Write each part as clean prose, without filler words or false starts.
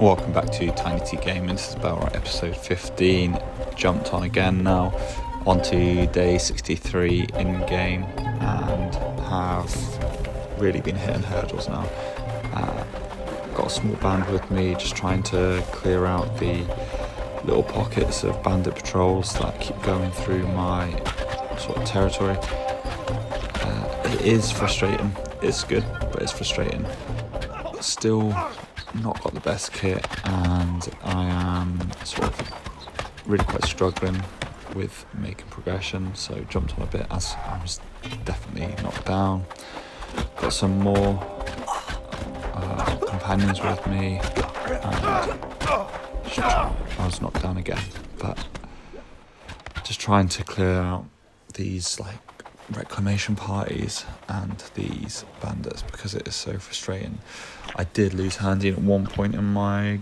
Welcome back to Tiny T Gaming. This is Bellwright episode 15. Jumped on again now, onto day 63 in game, and have really been hitting hurdles now. Got a small band with me, just trying to clear out the little pockets of bandit patrols that keep going through my sort of territory. It is frustrating. It's good, but it's frustrating. Still not got the best kit, and I am sort of really quite struggling with making progression, so jumped on a bit as I was definitely knocked down. Got some more companions with me, and I was knocked down again, but just trying to clear out these reclamation parties and these bandits because it is so frustrating. I did lose handy at one point in my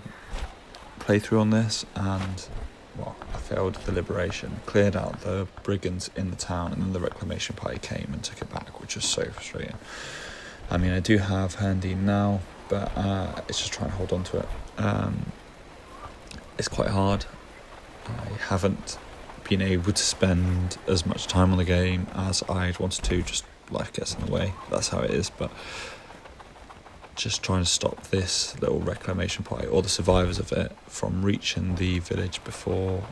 playthrough on this, and I failed the liberation, cleared out the brigands in the town, and then the reclamation party came and took it back, which was so frustrating. I mean, I do have handy now, but it's just trying to hold on to it. It's quite hard. I haven't been able to spend as much time on the game as I'd wanted to, just life gets in the way, that's how it is. But just trying to stop this little reclamation party, or the survivors of it, from reaching the village before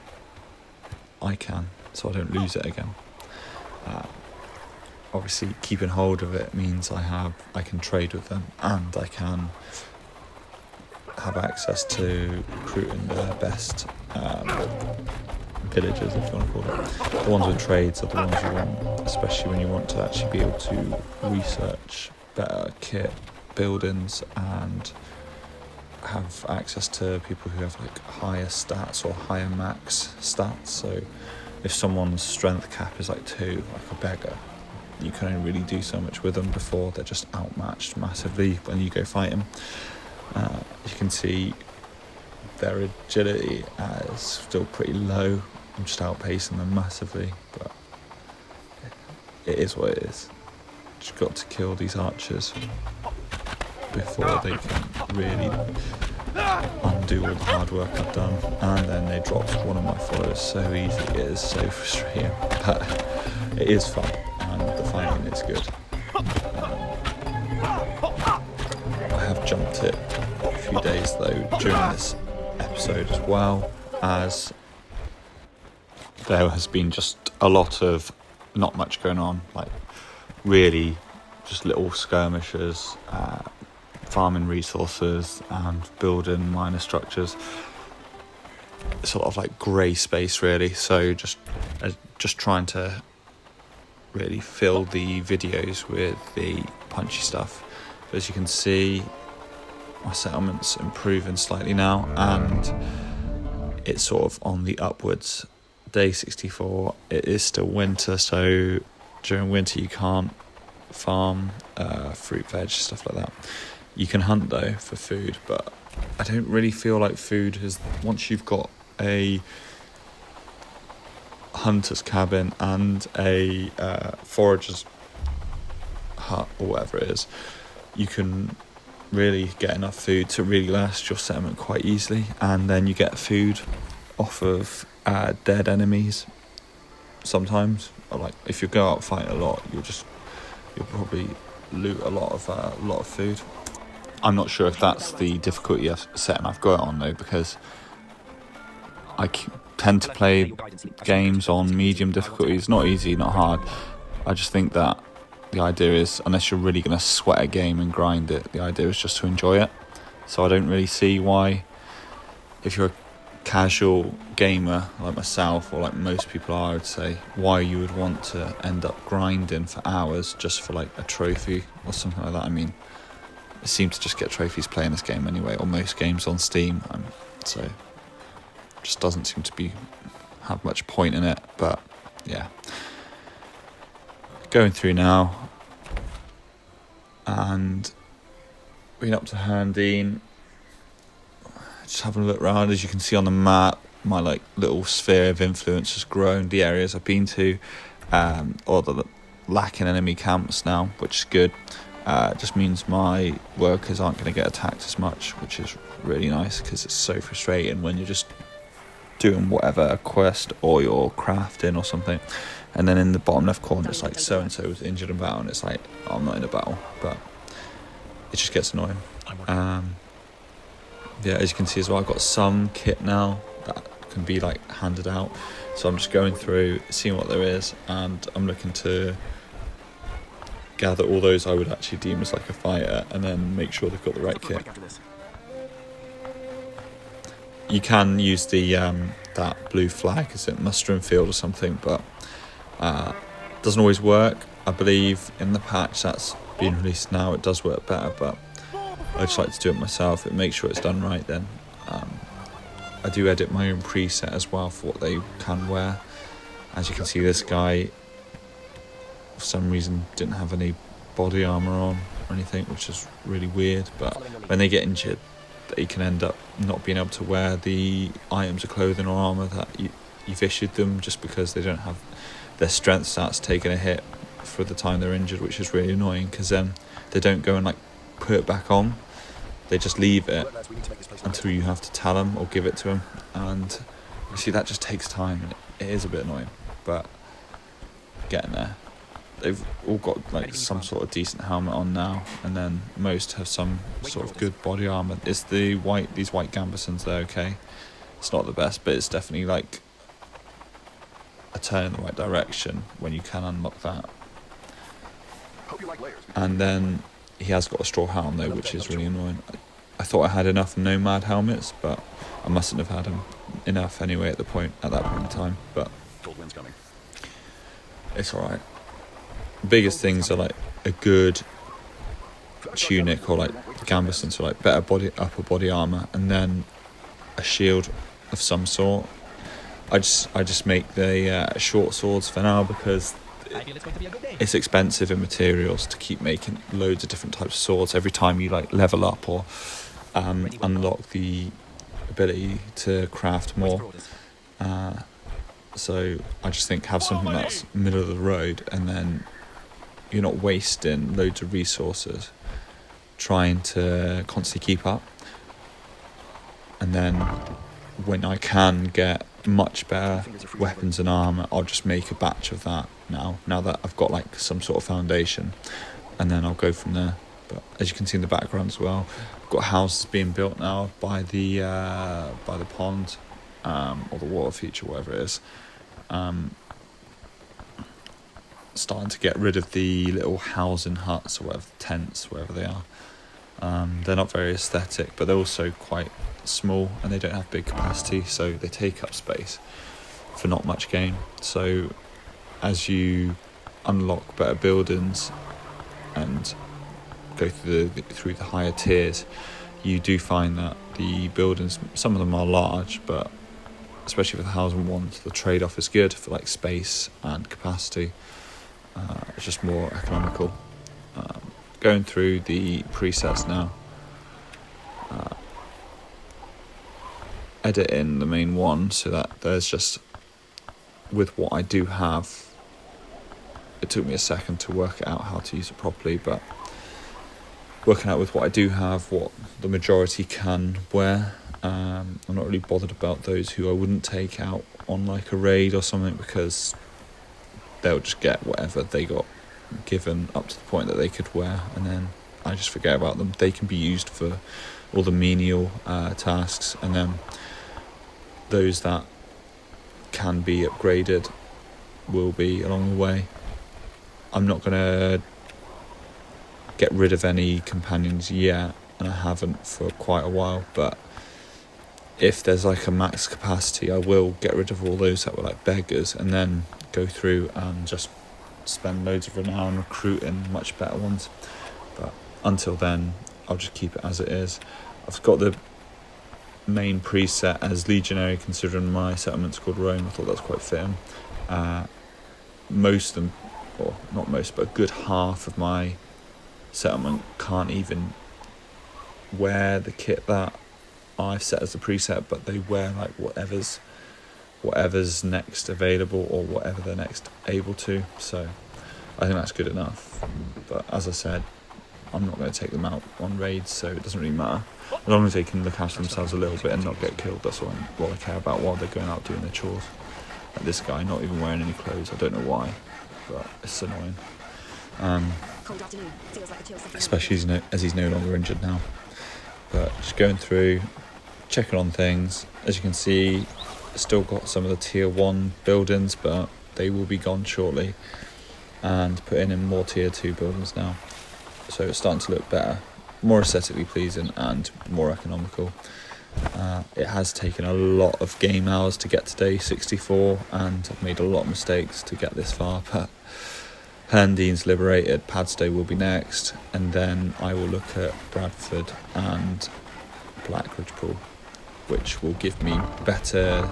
I can, so I don't lose it again. Obviously keeping hold of it means I can trade with them, and I can have access to recruiting the best villagers, if you want to call it. The ones with trades are the ones you want, especially when you want to actually be able to research better kit, buildings, and have access to people who have higher stats or higher max stats. So if someone's strength cap is 2, like a beggar, you can only really do so much with them before they're just outmatched massively when you go fight them. You can see their agility is still pretty low. I'm just outpacing them massively, but it is what it is. Just got to kill these archers before they can really undo all the hard work I've done, and then they dropped one of my followers so easy. It is so frustrating, but it is fun, and the fighting is good. I have jumped it a few days though during this episode, as well as there has been just a lot of not much going on, really just little skirmishes, farming resources and building minor structures, sort of grey space really. So just trying to really fill the videos with the punchy stuff. But as you can see, my settlement's improving slightly now, and it's sort of on the upwards. Day 64, it is still winter, so during winter you can't farm fruit, veg, stuff like that. You can hunt though for food, but I don't really feel like food is, once you've got a hunter's cabin and a forager's hut or whatever it is, you can really get enough food to really last your settlement quite easily. And then you get food off of dead enemies sometimes. If you go out fighting a lot, you'll probably loot a lot of food. I'm not sure if that's the difficulty setting I've got it on though, because I tend to play games on medium difficulties, not easy, not hard. I just think that the idea is, unless you're really going to sweat a game and grind it, the idea is just to enjoy it. So I don't really see why, if you're a casual gamer like myself, or like most people are, I would say, why you would want to end up grinding for hours just for a trophy or something like that. I mean, I seem to just get trophies playing this game anyway, or most games on Steam, so it just doesn't seem to have much point in it. But yeah, going through now and been up to Handine, just having a look around. As you can see on the map, my little sphere of influence has grown. The areas I've been to, or the lacking enemy camps now, which is good. Just means my workers aren't going to get attacked as much, which is really nice because it's so frustrating when you're just doing whatever quest or you're crafting or something, and then in the bottom left corner it's like so and so was injured in battle, and it's like, oh, I'm not in a battle, but it just gets annoying. Yeah, as you can see as well, I've got some kit now that can be like handed out, so I'm just going through, seeing what there is, and I'm looking to gather all those I would actually deem as like a fighter, and then make sure they've got the right kit. You can use the that blue flag, is it mustering field or something, but doesn't always work. I believe in the patch that's being released now it does work better, but I just like to do it myself. It makes sure it's done right then. I do edit my own preset as well for what they can wear. As you can see, this guy for some reason didn't have any body armor on or anything, which is really weird, but when they get injured they can end up not being able to wear the items of clothing or armor that you've issued them, just because they don't have their strength stats taking a hit for the time they're injured, which is really annoying, because then they don't go and like put it back on, they just leave it until you have to tell them or give it to them, and you see that just takes time, and it is a bit annoying, but getting there. They've all got like some sort of decent helmet on now, and then most have some sort of good body armor. It's these white gambesons, they're okay. It's not the best, but it's definitely like a turn in the right direction when you can unlock that. And then he has got a straw helm though, which is really annoying. I thought I had enough nomad helmets, but I mustn't have had enough anyway at that point in time. But it's alright. Biggest things are like a good tunic or like gambeson, so like better upper body armor, and then a shield of some sort. I just make the short swords for now, because it's expensive in materials to keep making loads of different types of swords every time you like level up or unlock the ability to craft more. So I just think have something that's middle of the road, and then you're not wasting loads of resources trying to constantly keep up. And then when I can get much better weapons and armour, I'll just make a batch of that now that I've got like some sort of foundation, and then I'll go from there. But as you can see in the background as well, I've got houses being built now by the pond, or the water feature, whatever it is. Starting to get rid of the little housing huts or whatever, tents, wherever they are. They're not very aesthetic, but they're also quite small, and they don't have big capacity, so they take up space for not much gain. So as you unlock better buildings and go through the higher tiers, you do find that the buildings, some of them are large, but especially for the housing ones, the trade-off is good for like space and capacity. It's just more economical. Going through the presets now, editing the main one, so that there's just, with what I do have, it took me a second to work out how to use it properly, but working out with what I do have, what the majority can wear. I'm not really bothered about those who I wouldn't take out on like a raid or something, because they'll just get whatever they got given up to the point that they could wear, and then I just forget about them. They can be used for all the menial tasks, and then those that can be upgraded will be along the way. I'm not going to get rid of any companions yet, and I haven't for quite a while, but if there's like a max capacity, I will get rid of all those that were like beggars, and then go through and just spend loads of renown recruiting much better ones. But until then, I'll just keep it as it is. I've got the main preset as legionary, considering my settlement's called Rome. I thought that's quite fitting. Most of them, or not most, but a good half of my settlement can't even wear the kit that I've set as a preset, but they wear like whatever's next available, or whatever they're next able to. So I think that's good enough. But as I said, I'm not going to take them out on raids, so it doesn't really matter. As long as they can look after themselves a little bit and not get killed, that's what I care about while they're going out doing their chores. Like this guy, not even wearing any clothes, I don't know why, but it's annoying. Especially as he's no longer injured now. But just going through, checking on things. As you can see, still got some of the tier 1 buildings, but they will be gone shortly, and putting in more tier 2 buildings now. So it's starting to look better, more aesthetically pleasing and more economical. It has taken a lot of game hours to get to day 64, and I've made a lot of mistakes to get this far, but Herndean's liberated, Padstow will be next, and then I will look at Bradford and Blackridge, which will give me better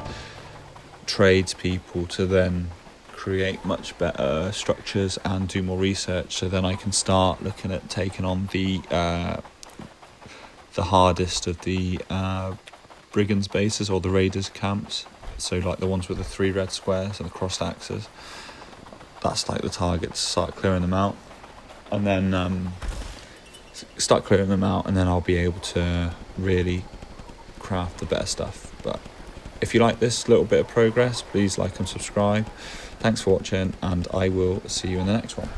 tradespeople to then create much better structures and do more research, so then I can start looking at taking on the hardest of the brigands bases, or the raiders camps, so like the ones with the 3 red squares and the crossed axes. That's like the target, to start clearing them out, and then start clearing them out, and then I'll be able to really craft the better stuff. But if you like this little bit of progress, please like and subscribe. Thanks for watching, and I will see you in the next one.